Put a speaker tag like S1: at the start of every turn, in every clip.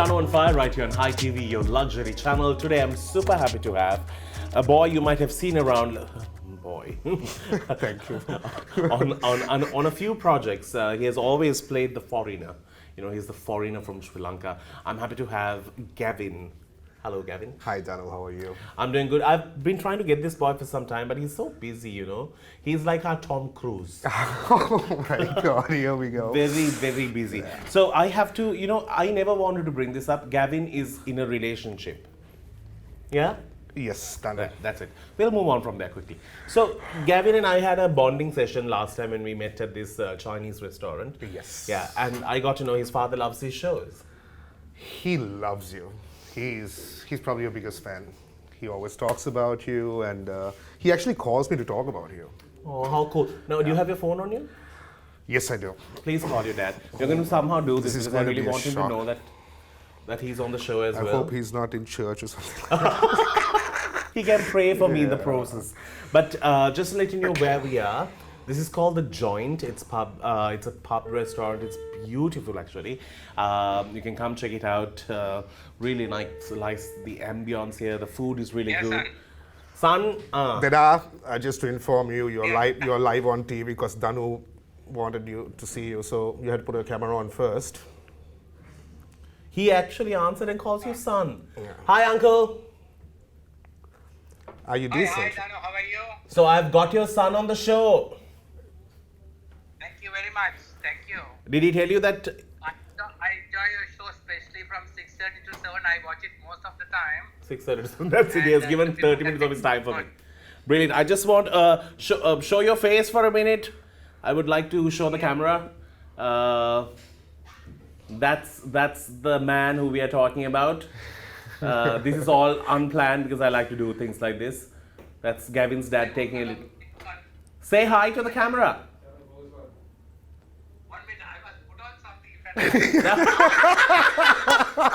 S1: Danu on Fire right here on Hi TV, your luxury channel. Today I'm super happy to have a boy you might have seen around. Boy.
S2: Thank you.
S1: on a few projects. He has always played the foreigner. You know, he's the foreigner from Sri Lanka. I'm happy to have Gavin. Hello, Gavin.
S2: Hi, Danu. How are you?
S1: I'm doing good. I've been trying to get this boy for some time, but he's so busy, you know. He's like our Tom Cruise.
S2: Oh my God, here we go.
S1: Very, very busy. Yeah. So I have to, you know, I never wanted to bring this up. Gavin is in a relationship. Yeah?
S2: Yes, done.
S1: That's it. We'll move on from there quickly. So Gavin and I had a bonding session last time when we met at this Chinese restaurant.
S2: Yes.
S1: Yeah, and I got to know his father loves his shows.
S2: He loves you. He's probably your biggest fan. He always talks about you, and he actually calls me to talk about you.
S1: Oh, how cool. Now, do you have your phone on you?
S2: Yes, I do.
S1: Please call your dad. You're going to somehow do this
S2: is
S1: because I
S2: going to
S1: really
S2: be a
S1: want him to
S2: shock.
S1: know that he's on the show as
S2: I
S1: well.
S2: hope he's not in church or something.
S1: He can pray for me in the process. But just to let you know where we are, this is called The Joint. It's a pub restaurant. It's beautiful, actually. You can come check it out. Really nice, the ambience here. The food is really good. Son.
S2: Dada, just to inform you, you're live on TV because Danu wanted you to see you, so you had to put a camera on first.
S1: He actually answered and calls you son.
S2: Yeah.
S1: Hi, uncle.
S2: Are you decent?
S3: Hi, Danu, how are you?
S1: So I've got your son on the show.
S3: Thank you very much. Thank you.
S1: Did he tell you that?
S3: I enjoy your show, especially from 6:30 to 7. I watch it most of the time.
S1: 6:30. That's it. He has given 30 minutes of his time for me. Brilliant. I just want show your face for a minute. I would like to show the camera. That's the man who we are talking about. This is all unplanned because I like to do things like this. That's Gavin's dad taking a little. Say hi to the camera.
S3: 1 minute, I must put on something.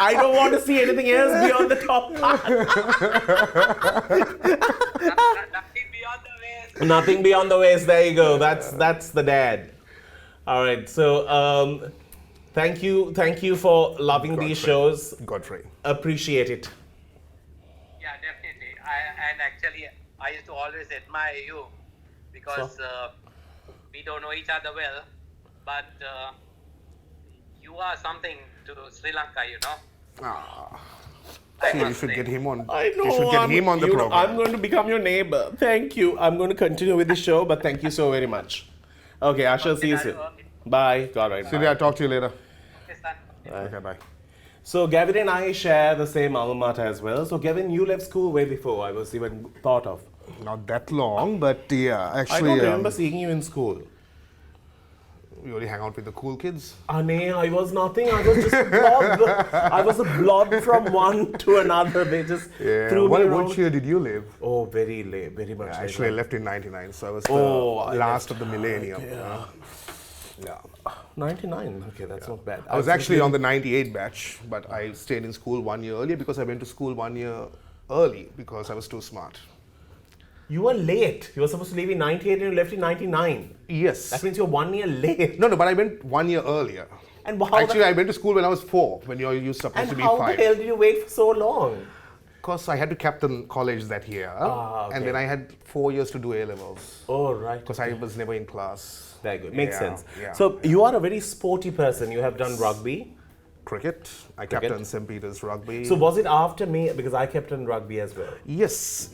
S1: I don't want to see anything else beyond the top part.
S3: Nothing beyond the waist.
S1: Nothing beyond the waist. There you go. That's the dad. All right. So thank you for loving these shows.
S2: Godfrey.
S1: Appreciate it.
S3: Yeah, definitely. Actually, I used to always admire you because we don't know each other well, but you are something to Sri Lanka, you know.
S2: See, you should get him on.
S1: I know.
S2: You should get him on the program.
S1: I'm going to become your neighbor. Thank you. I'm going to continue with the show, but thank you so very much. Okay, I shall see you soon. Bye. All right.
S2: Sylvia, I'll talk to you later.
S3: Okay, son.
S2: Okay, bye.
S1: So Gavin and I share the same alma mater as well. So Gavin, you left school way before I was even thought of.
S2: Not that long, but yeah,
S1: I
S2: actually.
S1: don't remember seeing you in school.
S2: You only hang out with the cool kids.
S1: Nee, I was nothing. I was just a blob. I was a blob from one to another. They just threw me around.
S2: What year did you live?
S1: Oh, very late, very much.
S2: Yeah, actually, I left in '99, so I was
S1: I
S2: last of the millennium.
S1: Yeah. 99. Okay, that's not bad.
S2: I was actually on the '98 batch, but I stayed in school 1 year earlier because I went to school 1 year early because I was too smart.
S1: You were late. You were supposed to leave in 98 and you left in 99.
S2: Yes.
S1: That means you're 1 year late.
S2: No, but I went 1 year earlier.
S1: And
S2: Actually, I went to school when I was 4, when you're supposed to be 5.
S1: And how the hell did you wait for so long?
S2: Because I had to captain college that year,
S1: okay.
S2: and then I had 4 years to do A-levels.
S1: Oh, right.
S2: Because I was never in class.
S1: Very good. Makes sense.
S2: Yeah,
S1: So you are a very sporty person. You have done rugby.
S2: Cricket. I captained St. Peter's rugby.
S1: So was it after me? Because I captained rugby as well.
S2: Yes,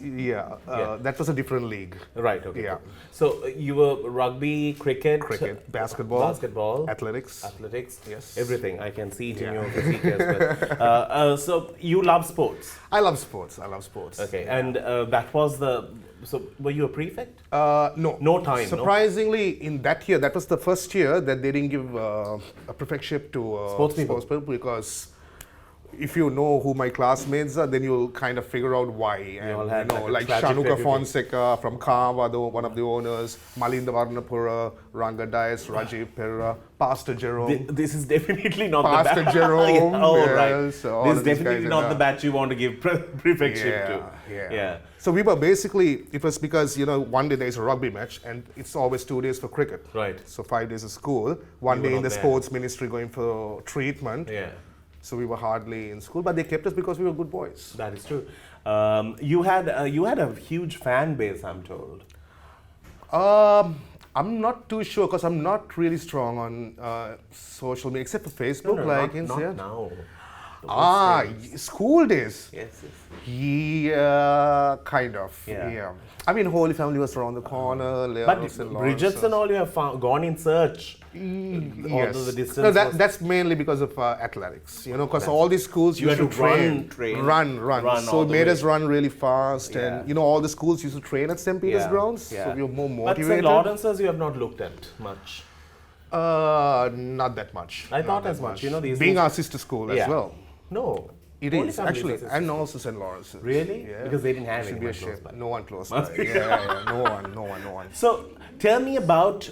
S2: that was a different league.
S1: Right, okay.
S2: Yeah.
S1: Cool. So you were rugby, cricket,
S2: basketball, athletics,
S1: yes, everything. I can see it in your physique as well. So you love sports.
S2: I love sports.
S1: Okay, and that was the. So were you a prefect?
S2: No.
S1: No time.
S2: Surprisingly, in that year, that was the first year that they didn't give a prefectship to
S1: sports people
S2: because if you know who my classmates are, then you'll kind of figure out why. And,
S1: you all had
S2: like Shanuka Fonseca from Kava, one of the owners, Malinda Varnapura, Ranga Dias, Rajiv Perra, Pastor Jerome.
S1: This is definitely not
S2: Pastor
S1: the batch.
S2: Jerome.
S1: Right.
S2: So
S1: this is definitely not the batch you want to give prefectship to.
S2: Yeah. So we were basically, it was because, one day there's a rugby match and it's always 2 days for cricket.
S1: Right.
S2: So 5 days of school, one day in the sports ministry going for treatment.
S1: Yeah.
S2: So we were hardly in school, but they kept us because we were good boys.
S1: That is true. You had a huge fan base, I'm told.
S2: I'm not too sure because I'm not really strong on social media except for Facebook.
S1: Not now.
S2: School days.
S1: Yes.
S2: Yeah, kind of.
S1: Yeah.
S2: Yeah. I mean, Holy Family was around the corner.
S1: But Bridget's and all, you have gone in search.
S2: Yes.
S1: Although the distance
S2: No,
S1: was-
S2: that's mainly because of athletics. You know, because all these schools
S1: You
S2: used
S1: had
S2: to
S1: to
S2: train.
S1: run
S2: So
S1: all
S2: it
S1: the
S2: made
S1: way.
S2: us run really fast,
S1: Yeah.
S2: and you know, all the schools used to train at St. Peter's grounds.
S1: Yeah.
S2: So we were more
S1: But St.
S2: motivated.
S1: Lawrence's you have not looked at much.
S2: Not that much.
S1: I
S2: Not
S1: thought
S2: that
S1: as much. You know, these
S2: being
S1: schools-
S2: our sister school as
S1: Yeah.
S2: well.
S1: No.
S2: It
S1: Holy
S2: is
S1: Family
S2: actually,
S1: is a
S2: and also St. Lawrence's.
S1: Really?
S2: Yeah.
S1: Because they didn't have
S2: Should be
S1: anyone
S2: a
S1: close
S2: shame.
S1: by.
S2: No one close by.
S1: Must be.
S2: Yeah, no one.
S1: So tell me about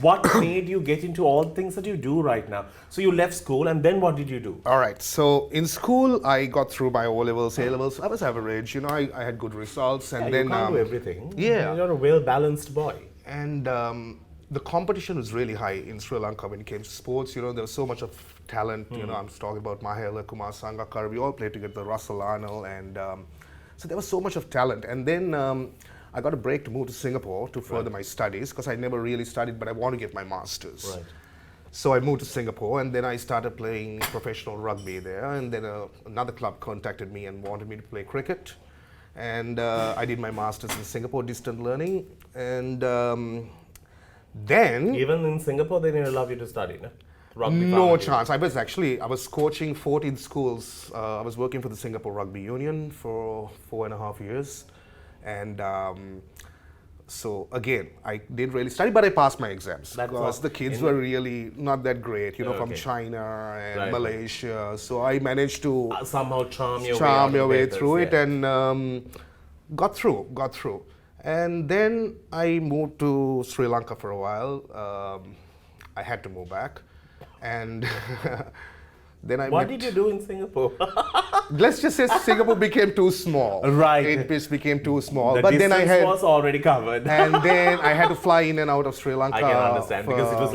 S1: what made you get into all the things that you do right now. So you left school and then what did you do?
S2: All right. So in school, I got through my O levels, A levels. I was average. You know, I had good results, and
S1: Yeah,
S2: then
S1: you can't do everything.
S2: yeah.
S1: You're a well-balanced boy.
S2: And the competition was really high in Sri Lanka when it came to sports. You know, there was so much of talent. You know, I'm talking about hi.lk, Kumar Sangakkara. We all played together, Russell Arnold, and so there was so much of talent. And then I got a break to move to Singapore to further my studies because I never really studied, but I want to get my master's.
S1: Right.
S2: So I moved to Singapore, and then I started playing professional rugby there. And then another club contacted me and wanted me to play cricket. And I did my master's in Singapore, distant learning. And then
S1: Even in Singapore, they didn't allow you to study, no? Rugby
S2: no
S1: found you.
S2: chance. I was coaching 14 schools. I was working for the Singapore Rugby Union for 4.5 years. And so again, I didn't really study, but I passed my exams
S1: That's
S2: because
S1: all.
S2: the kids were really not that great, you know, from
S1: Okay.
S2: China and
S1: Right.
S2: Malaysia. So I managed to
S1: Somehow charm your
S2: way
S1: out of
S2: through
S1: this,
S2: it, and got through. And then I moved to Sri Lanka for a while. I had to move back, and then I
S1: What
S2: met,
S1: did you do in Singapore?
S2: let's just say Singapore became too small.
S1: Right.
S2: It just became too small.
S1: The
S2: but then I
S1: distance
S2: had,
S1: was already covered.
S2: and then I had to fly in and out of Sri Lanka.
S1: I can understand because it was
S2: for-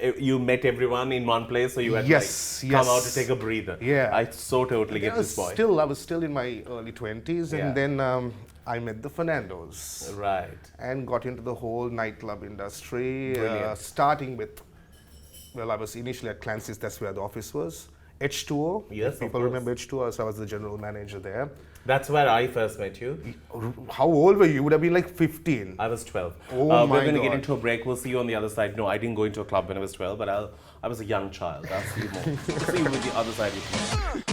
S1: like you met everyone in one place, so you had
S2: Yes,
S1: to come out to
S2: yes.
S1: take a breather.
S2: Yeah.
S1: I so totally get this boy.
S2: I was still in my early 20s,
S1: Yeah.
S2: and then I met the Fernandos.
S1: Right.
S2: And got into the whole nightclub industry,
S1: Brilliant.
S2: starting with, well, I was initially at Clancy's, that's where the office was. H2O,
S1: Yes,
S2: if people
S1: of course.
S2: remember H2O, so I was the general manager there.
S1: That's where I first met you.
S2: How old were you? You would have been like 15.
S1: I was 12.
S2: Oh
S1: We're
S2: my
S1: going to get
S2: God.
S1: into a break. We'll see you on the other side. No, I didn't go into a club when I was 12, but I was a young child. I'll see you more. We'll see you with the other side with me.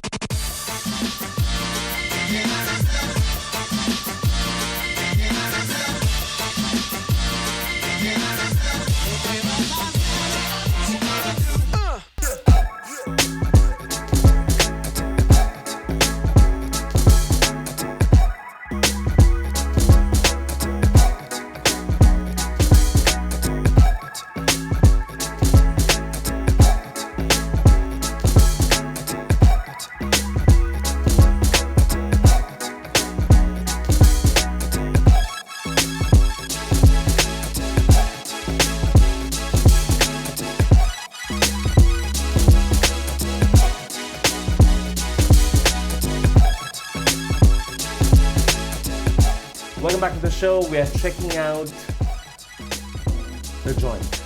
S1: Welcome back to the show. We are checking out the joint.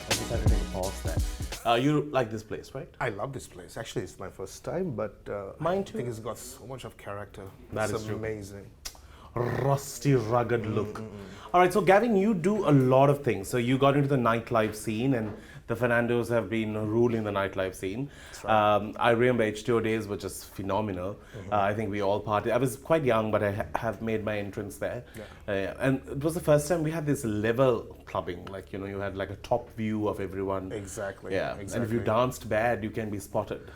S1: I decided to take a pause there. You like this place, right?
S2: I love this place. Actually, it's my first time, but
S1: Mine
S2: I
S1: too.
S2: think it's got so much of character.
S1: That
S2: it's
S1: is true.
S2: amazing.
S1: Rusty, rugged look. All right, so Gavin, you do a lot of things. So you got into the nightlife scene, and the Fernandos have been ruling the nightlife scene. I remember H2O days were just phenomenal. I think we all partied. I was quite young, but I have made my entrance there. And it was the first time we had this level clubbing. Like, you know, you had like a top view of everyone.
S2: Exactly.
S1: Yeah, and if you
S2: exactly.
S1: danced bad, you can be spotted.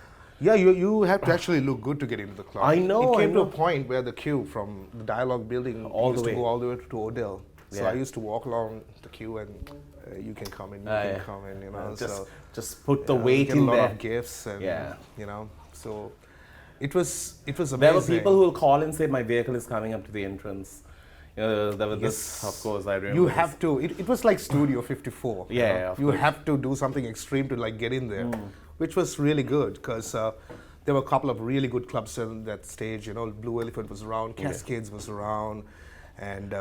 S2: Yeah, you have to actually look good to get into the club.
S1: I know,
S2: It came
S1: I
S2: to
S1: know.
S2: a point where the queue from the Dialog building
S1: All
S2: used
S1: the
S2: to
S1: way.
S2: go all the way to Odell. So
S1: Yeah.
S2: I used to walk along the queue and you can come in, you
S1: Yeah.
S2: can come in, you know.
S1: Just put the
S2: yeah,
S1: weight
S2: get
S1: in
S2: a lot
S1: there.
S2: of gifts and
S1: Yeah.
S2: you know. So it was amazing.
S1: There were people who will call and say, my vehicle is coming up to the entrance. You know, there was this, of course, I remember.
S2: You
S1: this.
S2: have to. It was like Studio 54.
S1: Yeah,
S2: you know?
S1: yeah, of
S2: You
S1: course.
S2: have to do something extreme to like get in there. which was really good because there were a couple of really good clubs on that stage. You know, Blue Elephant was around, Cascades was around, and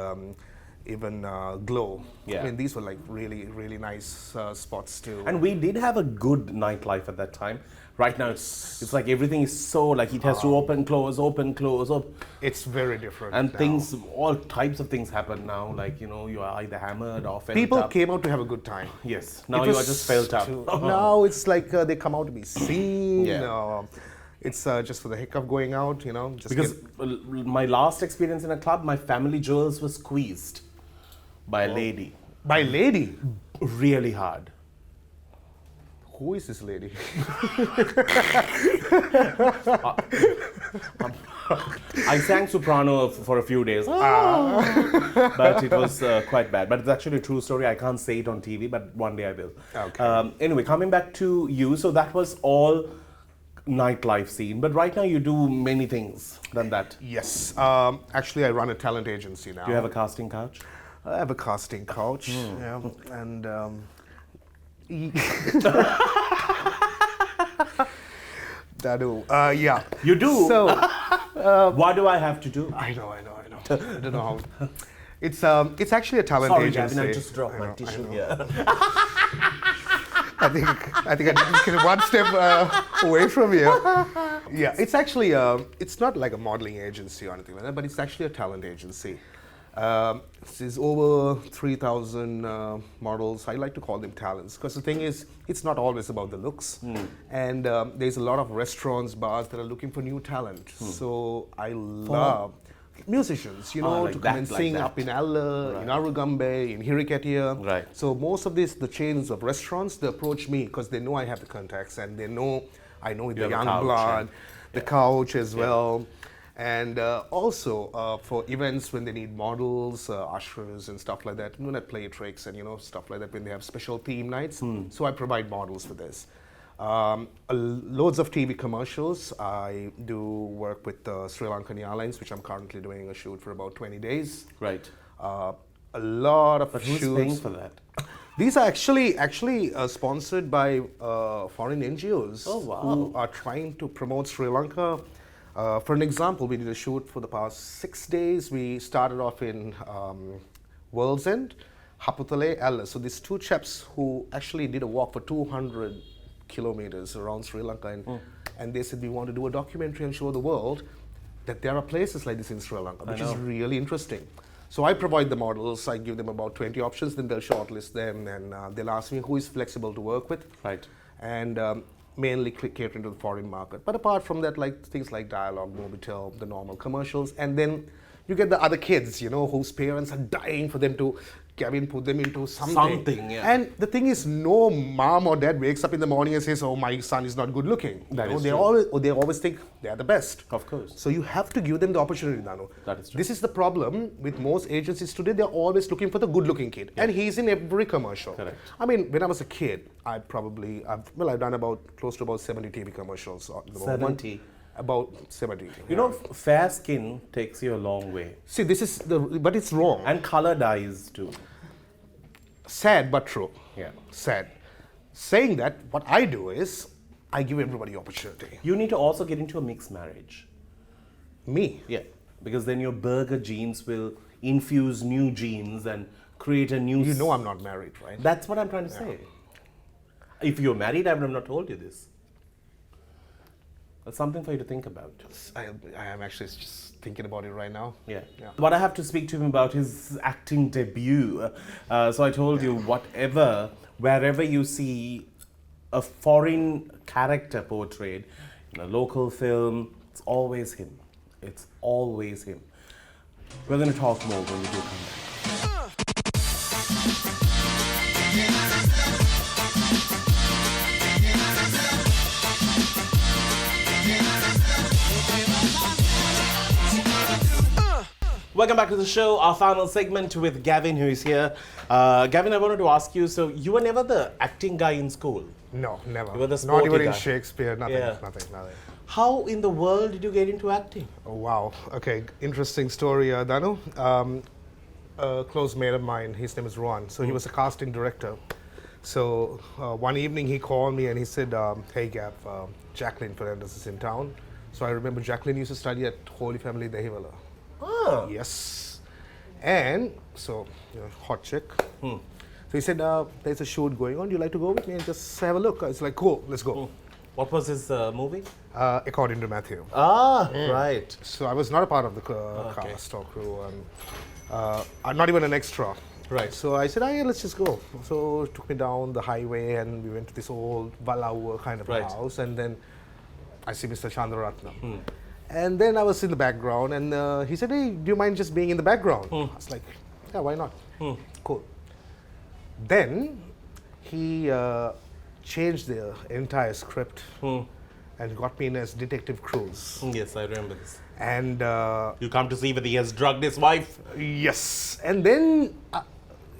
S2: even Glow.
S1: Yeah.
S2: I mean, these were like really, really nice spots too.
S1: And we did have a good nightlife at that time. Right now, it's like everything is so like it has to open, close, open, close, open.
S2: It's very different
S1: And
S2: now.
S1: things, all types of things happen now. Like, you know, you are either hammered or felt
S2: People
S1: up.
S2: came out to have a good time.
S1: Yes. Now
S2: It
S1: you are
S2: was
S1: just felt up.
S2: Now it's like they come out to be seen.
S1: Yeah.
S2: It's just for the heck of going out, you know. Just
S1: Because my last experience in a club, my family jewels were squeezed by a lady.
S2: by lady.
S1: Really hard.
S2: Who is this lady?
S1: I sang soprano for a few days, but it was quite bad. But it's actually a true story. I can't say it on TV, but one day I will.
S2: Okay.
S1: Anyway, coming back to you, so that was all nightlife scene. But right now you do many things than that.
S2: Yes. Actually, I run a talent agency now.
S1: Do you have a casting couch?
S2: I have a casting couch. Yeah. And Danu. Yeah.
S1: You do?
S2: So
S1: What do I have to do?
S2: I know. I don't know how. It's actually a talent
S1: Sorry,
S2: agency.
S1: Gavin, I just dropped my
S2: know,
S1: tissue
S2: know.
S1: here.
S2: I think I need to get one step away from you. Yeah, it's actually it's not like a modeling agency or anything like that, but it's actually a talent agency. There's over 3,000 models. I like to call them talents because the thing is, it's not always about the looks. And there's a lot of restaurants, bars that are looking for new talent. So I love musicians, you know,
S1: like
S2: to
S1: that,
S2: come and
S1: like
S2: sing
S1: that.
S2: up in Alla, in Arugambe, in Hirikatia.
S1: Right.
S2: So most of the chains of restaurants, they approach me because they know I have the contacts and they know I know the
S1: have a
S2: young
S1: couch,
S2: blood, the couch as well. And also for events when they need models, ushers and stuff like that, you know, that play tricks and, you know, stuff like that when they have special theme nights. So I provide models for this. Loads of TV commercials. I do work with Sri Lankan Airlines, which I'm currently doing a shoot for about 20 days.
S1: Right.
S2: A lot of
S1: But who's
S2: shoots.
S1: paying for that?
S2: These are actually sponsored by foreign NGOs
S1: Oh, wow.
S2: who are trying to promote Sri Lanka. For an example, we did a shoot for the past 6 days. We started off in World's End, Haputale, Ella. So these two chaps who actually did a walk for 200 kilometers around Sri Lanka, and they said we want to do a documentary and show the world that there are places like this in Sri Lanka, which is really interesting. So I provide the models, I give them about 20 options, then they'll shortlist them, and they'll ask me who is flexible to work with.
S1: Right.
S2: And mainly catering to the foreign market. But apart from that, like things like Dialog, Mobitel, the normal commercials, and then you get the other kids, you know, whose parents are dying for them to, Gavin, put them into something.
S1: Something, yeah.
S2: And the thing is, no mom or dad wakes up in the morning and says, oh, my son is not good looking.
S1: That
S2: You know,
S1: is
S2: they
S1: true.
S2: always think they are the best.
S1: Of course.
S2: So you have to give them the opportunity, Danu.
S1: That is true.
S2: This is the problem with most agencies today. They're always looking for the good-looking kid, and he's in every commercial.
S1: Correct.
S2: I mean, when I was a kid, I've done close to about 70 TV commercials. At the moment.
S1: 70?
S2: About 70.
S1: You know, fair skin takes you a long way.
S2: See, this is but it's wrong.
S1: And color dyes too.
S2: Sad but true.
S1: Yeah.
S2: Sad. Saying that, what I do is I give everybody opportunity.
S1: You need to also get into a mixed marriage.
S2: Me.
S1: Yeah. Because then your burger genes will infuse new genes and create a new...
S2: You know I'm not married, right?
S1: That's what I'm trying to say. If you're married, I would have not told you this. That's something for you to think about.
S2: I am actually just thinking about it right now.
S1: Yeah.
S2: Yeah.
S1: What I have to speak to him about his acting debut. So I told you, wherever you see a foreign character portrayed in a local film, it's always him. It's always him. We're going to talk more when we do come back. Welcome back to the show, our final segment with Gavin, who is here. Gavin, I wanted to ask you, so you were never the acting guy in school.
S2: No, never.
S1: You were the
S2: Not
S1: sporty
S2: even
S1: guy.
S2: in Shakespeare, nothing,
S1: Yeah.
S2: nothing.
S1: How in the world did you get into acting?
S2: Oh, wow. Okay, interesting story, Danu. A close mate of mine, his name is Ron. So he was a casting director. So one evening he called me and he said, hey Gav, Jacqueline Fernandez is in town. So I remember Jacqueline used to study at Holy Family Dehiwala.
S1: Ah.
S2: Yes. And so, hot chick. So he said, there's a shoot going on. Do you like to go with me and just have a look? I was like, cool, let's go.
S1: What was his movie?
S2: According to Matthew.
S1: Ah, right.
S2: So I was not a part of the cast or crew. I'm not even an extra.
S1: Right.
S2: So I said, yeah, let's just go. So it took me down the highway and we went to this old Valaua kind of house. And then I see Mr. Chandraratnam. And then I was in the background and he said, hey, do you mind just being in the background? I was like, yeah, why not? Cool. Then he changed the entire script and got me in as Detective Cruz.
S1: Yes, I remember this.
S2: And
S1: You come to see whether he has drugged his wife.
S2: yes, and then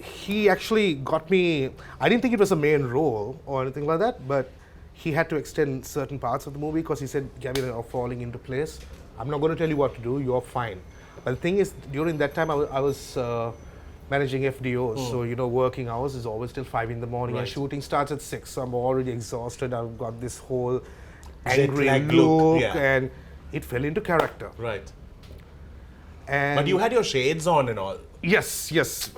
S2: he actually got me. I didn't think it was a main role or anything like that, but he had to extend certain parts of the movie because he said, Gavin, you're falling into place. I'm not going to tell you what to do, you're fine. But the thing is, during that time, I was managing FDOs, so working hours is always till 5 in the morning, and shooting starts at 6, so I'm already exhausted. I've got this whole angry
S1: Jet-lag
S2: look,
S1: yeah.
S2: and it fell into character.
S1: Right.
S2: And
S1: But you had your shades on and all.
S2: Yes.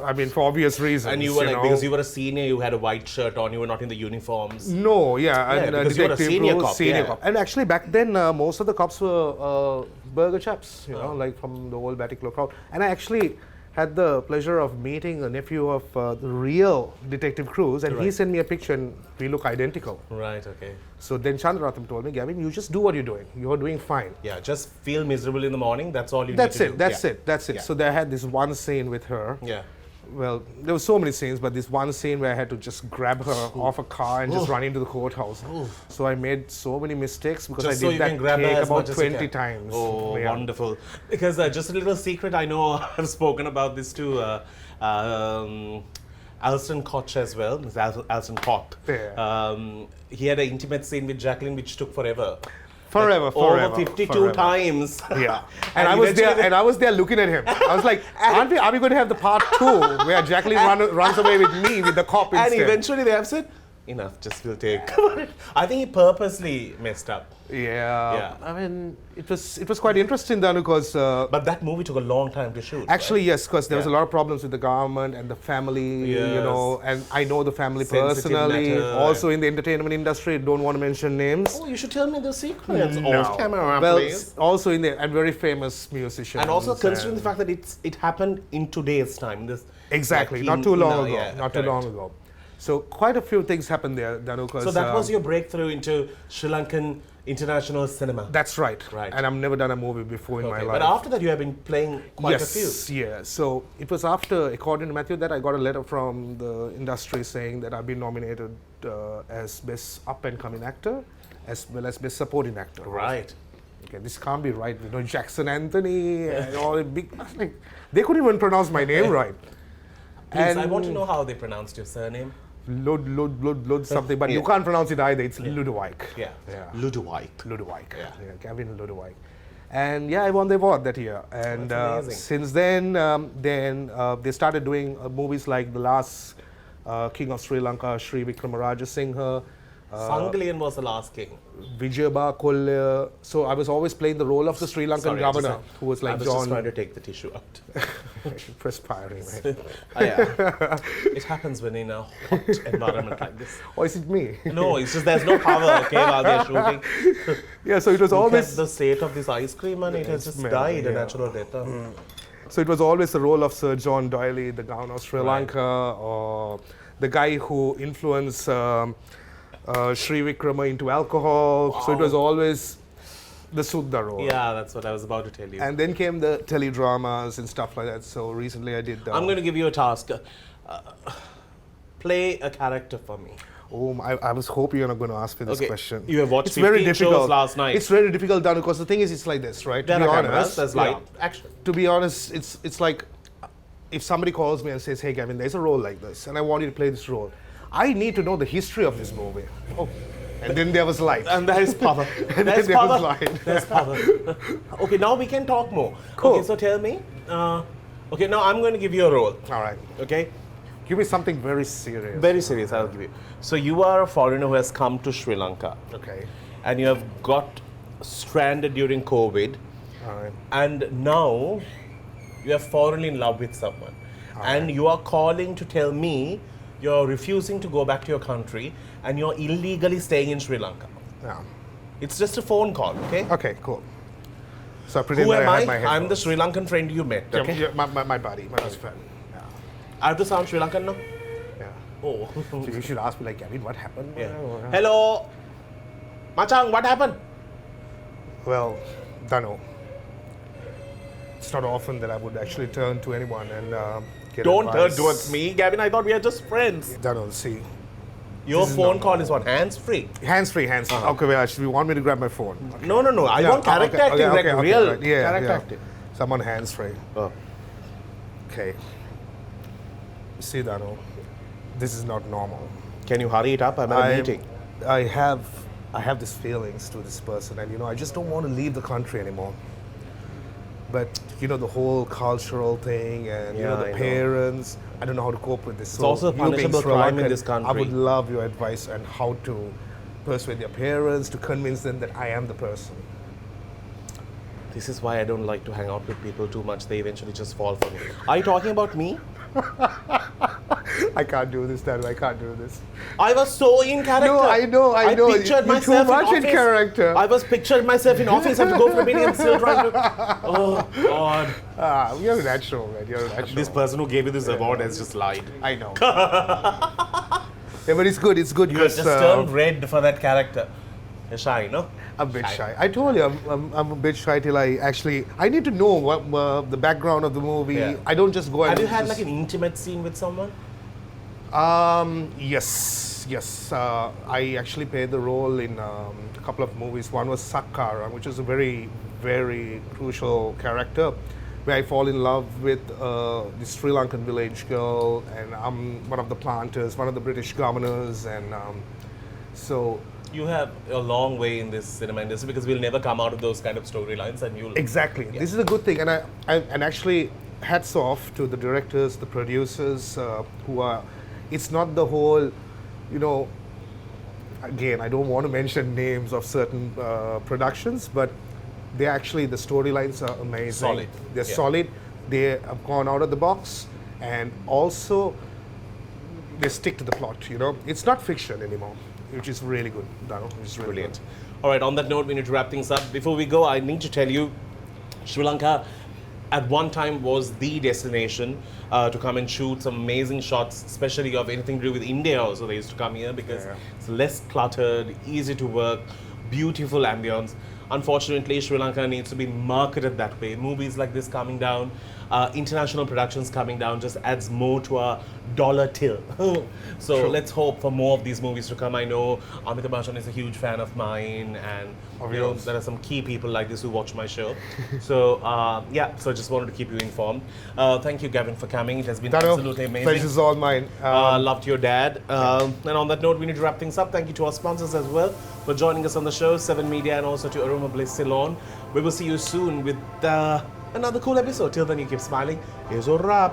S2: I mean, for obvious reasons.
S1: And you were like,
S2: know.
S1: because you were a senior, you had a white shirt on, you were not in the uniforms.
S2: No,
S1: Yeah,
S2: and
S1: because you were a
S2: detective
S1: senior
S2: role,
S1: cop,
S2: senior
S1: yeah.
S2: cop. And actually, back then, most of the cops were burger chaps, like from the old Batticlo crowd. And I actually had the pleasure of meeting a nephew of the real Detective Cruz, and he
S1: Right.
S2: sent me a picture, and we look identical.
S1: Right, okay.
S2: So then Chandraratnam told me, Gavin, you just do what you're doing. You're doing fine.
S1: Yeah, just feel miserable in the morning, that's all you
S2: That's
S1: need
S2: it.
S1: to do.
S2: That's
S1: Yeah.
S2: it. That's it.
S1: Yeah.
S2: So I had this one scene with her.
S1: Yeah.
S2: Well, there were so many scenes, but this one scene where I had to just grab her off a car and just run into the courthouse. So I made so many mistakes because
S1: Just
S2: I
S1: so
S2: did
S1: you
S2: that
S1: can grab her
S2: take
S1: as
S2: about
S1: much as you
S2: 20
S1: can.
S2: times.
S1: Oh,
S2: Yeah.
S1: wonderful. Because just a little secret, I know I've spoken about this to Alston Koch as well, Alston Koch.
S2: Yeah.
S1: He had an intimate scene with Jacqueline which took forever.
S2: Forever.
S1: Over 52 times.
S2: Yeah, and I was there, and I was there looking at him. I was like, are we going to have the part 2 where Jacqueline runs away with me with the cop
S1: And
S2: instead?
S1: eventually they have said, enough, just we'll take. I think he purposely messed up.
S2: Yeah. I mean, it was quite interesting, Danu, because
S1: But that movie took a long time to shoot.
S2: actually,
S1: right?
S2: yes, because there was a
S1: Yeah.
S2: lot of problems with the government and the family,
S1: Yes.
S2: and I know the family
S1: Sensitive
S2: personally.
S1: matter.
S2: Also in the entertainment industry, don't want to mention names.
S1: Oh, you should tell me the secrets
S2: No.
S1: off camera,
S2: Well,
S1: please.
S2: also in the and very famous musicians.
S1: And also considering
S2: and-
S1: the fact that it happened in today's time.
S2: exactly,
S1: like
S2: not
S1: in-
S2: too long
S1: no,
S2: ago.
S1: yeah,
S2: not too
S1: correct.
S2: long ago. So quite a few things happened there, Danu.
S1: So that was your breakthrough into Sri Lankan international cinema.
S2: That's right.
S1: Right.
S2: And I've never done a movie before in my
S1: Okay,
S2: life.
S1: but after that you have been playing quite a few.
S2: Yeah. So it was after, according to Matthew, that I got a letter from the industry saying that I've been nominated as Best Up and Coming Actor, as well as Best Supporting Actor.
S1: Right.
S2: Okay, this can't be right. Jackson Anthony and all the big. Like, they couldn't even pronounce my name right.
S1: Please, I want to know how they pronounced your surname.
S2: Lod something, but
S1: Yeah.
S2: you can't pronounce it either. It's Ludewyke.
S1: Yeah.
S2: Yeah.
S1: Ludewyke.
S2: Ludewyke.
S1: Yeah.
S2: Gavin Ludewyke. And yeah, I won the award that year. And
S1: That's amazing.
S2: since then, they started doing movies like The Last King of Sri Lanka, Sri Vikramaraja Singha,
S1: Sangalian was the last king.
S2: Vijayaba Kolle. So I was always playing the role of the Sri Lankan
S1: Sorry,
S2: governor, who was like
S1: I was just trying
S2: John.
S1: to take the tissue out.
S2: Perspiring, man.
S1: Yeah. It happens when in a hot environment like this.
S2: Or is it me?
S1: No, it's just there's no power, okay, while they're shooting.
S2: Yeah, so it was
S1: Look
S2: always.
S1: at the state of this ice cream and it has just
S2: man,
S1: died a
S2: yeah.
S1: natural death.
S2: So it was always the role of Sir John Doyley, the governor of Sri
S1: Right.
S2: Lanka, or the guy who influenced Sri Vikrama into alcohol. So it was always the Suddha role.
S1: Yeah, that's what I was about to tell you.
S2: And then came the teledramas and stuff like that. So recently I did.
S1: I'm going to give you a task. Play a character for me.
S2: Oh, I was hoping you're not going to ask me this
S1: Okay,
S2: question.
S1: you have watched
S2: it's very
S1: 15 shows
S2: difficult.
S1: last night.
S2: It's very difficult, Danu, because the thing is, it's like this, right?
S1: There
S2: to be
S1: are cameras,
S2: honest,
S1: there's light, action.
S2: To be honest, it's like if somebody calls me and says, "Hey, Gavin, there's a role like this, and I want you to play this role." I need to know the history of this movie. Oh, and then there was light.
S1: And there is power.
S2: And
S1: There's
S2: then there
S1: power.
S2: was light.
S1: There's power. Okay, now we can talk more.
S2: Cool.
S1: Okay, so tell me. Okay, now I'm going to give you a role.
S2: All right.
S1: Okay,
S2: Give me something very serious.
S1: Very serious, I'll give you. So you are a foreigner who has come to Sri Lanka
S2: Okay.
S1: and you have got stranded during COVID
S2: All right.
S1: and now you are fallen in love with someone. And you are calling to tell me you're refusing to go back to your country and you're illegally staying in Sri Lanka.
S2: Yeah.
S1: It's just a phone call, okay?
S2: Okay, cool. So I pretend
S1: Who
S2: that
S1: am
S2: I
S1: I?
S2: had my
S1: I'm the
S2: headphones.
S1: Sri Lankan friend you met,
S2: Yeah,
S1: okay?
S2: yeah, my buddy, my best friend. Yeah.
S1: I have to sound Sri Lankan now?
S2: Yeah.
S1: Oh.
S2: So you should ask me like, Gavin, what happened?
S1: Yeah. Hello. Machang, what happened?
S2: Well, Danu, it's not often that I would actually turn to anyone and get
S1: Don't turn
S2: advice.
S1: towards me, Gavin. I thought we are just friends.
S2: Danu, see,
S1: Your
S2: This is
S1: phone
S2: not
S1: call is what? Hands free.
S2: hands-free, hands-free. Okay, well, actually, you want me to grab my phone? Okay.
S1: No. I
S2: Yeah,
S1: want character
S2: okay,
S1: acting,
S2: okay,
S1: like
S2: okay,
S1: real
S2: right. Yeah,
S1: character
S2: yeah.
S1: acting.
S2: Someone hands-free.
S1: Oh.
S2: Okay. See, Danu, this is not normal.
S1: Can you hurry it up? I'm at a meeting.
S2: I have these feelings to this person, and I just don't want to leave the country anymore. But the whole cultural thing, and
S1: Yeah,
S2: the
S1: I know.
S2: parents, I don't know how to cope with this.
S1: It's also a
S2: you being
S1: punishable
S2: Sri
S1: crime in
S2: Lankan,
S1: this country.
S2: I would love your advice on how to persuade their parents to convince them that I am the person.
S1: This is why I don't like to hang out with people too much. They eventually just fall for me. Are you talking about me?
S2: I can't do this, Danu. I can't do this.
S1: I was so in character.
S2: No, I know.
S1: I pictured
S2: You're too
S1: myself
S2: much in
S1: office.
S2: character.
S1: I was pictured myself in office. I have to go for a meeting and still trying to. Oh God!
S2: You're a natural, man. You're a natural.
S1: This person who gave you this award has just lied.
S2: I know. Yeah, but it's good. It's good
S1: You have
S2: because
S1: just turned red for that character. You're shy, no?
S2: I'm a bit shy. I told you I'm a bit shy till I need to know what the background of the movie.
S1: Yeah.
S2: I don't just go and
S1: Have you had
S2: just,
S1: like an intimate scene with someone?
S2: Yes. I actually played the role in a couple of movies. One was Sakkara, which is a very, very crucial character, where I fall in love with this Sri Lankan village girl, and I'm one of the planters, one of the British governors, and so.
S1: You have a long way in this cinema industry because we'll never come out of those kind of storylines, and you'll
S2: Exactly.
S1: Yeah.
S2: This is a good thing, and and actually, hats off to the directors, the producers, who are. It's not the whole, Again, I don't want to mention names of certain productions, but the storylines are amazing.
S1: Solid.
S2: They're
S1: Yeah.
S2: solid. They have gone out of the box, and also they stick to the plot. It's not fiction anymore, which is really good. Danu, it's really
S1: brilliant. All right, on that note, we need to wrap things up. Before we go, I need to tell you, Sri Lanka at one time was the destination to come and shoot some amazing shots, especially of anything to do with India also. They used to come here because
S2: Yeah.
S1: it's less cluttered, easy to work, beautiful ambience. Unfortunately, Sri Lanka needs to be marketed that way. Movies like this coming down, international productions coming down just adds more to our dollar till. So
S2: True.
S1: let's hope for more of these movies to come. I know Amitabh Bachchan is a huge fan of mine, and
S2: Of
S1: you know,
S2: yours.
S1: there are some key people like this who watch my show. So so I just wanted to keep you informed. Thank you, Gavin, for coming. It has been
S2: Danu,
S1: absolutely amazing.
S2: pleasure's all mine.
S1: Loved your dad. And on that note, we need to wrap things up. Thank you to our sponsors as well for joining us on the show, 7 Media, and also to Aroma Bliss Ceylon. We will see you soon with another cool episode. Till then, you keep smiling. Here's a wrap.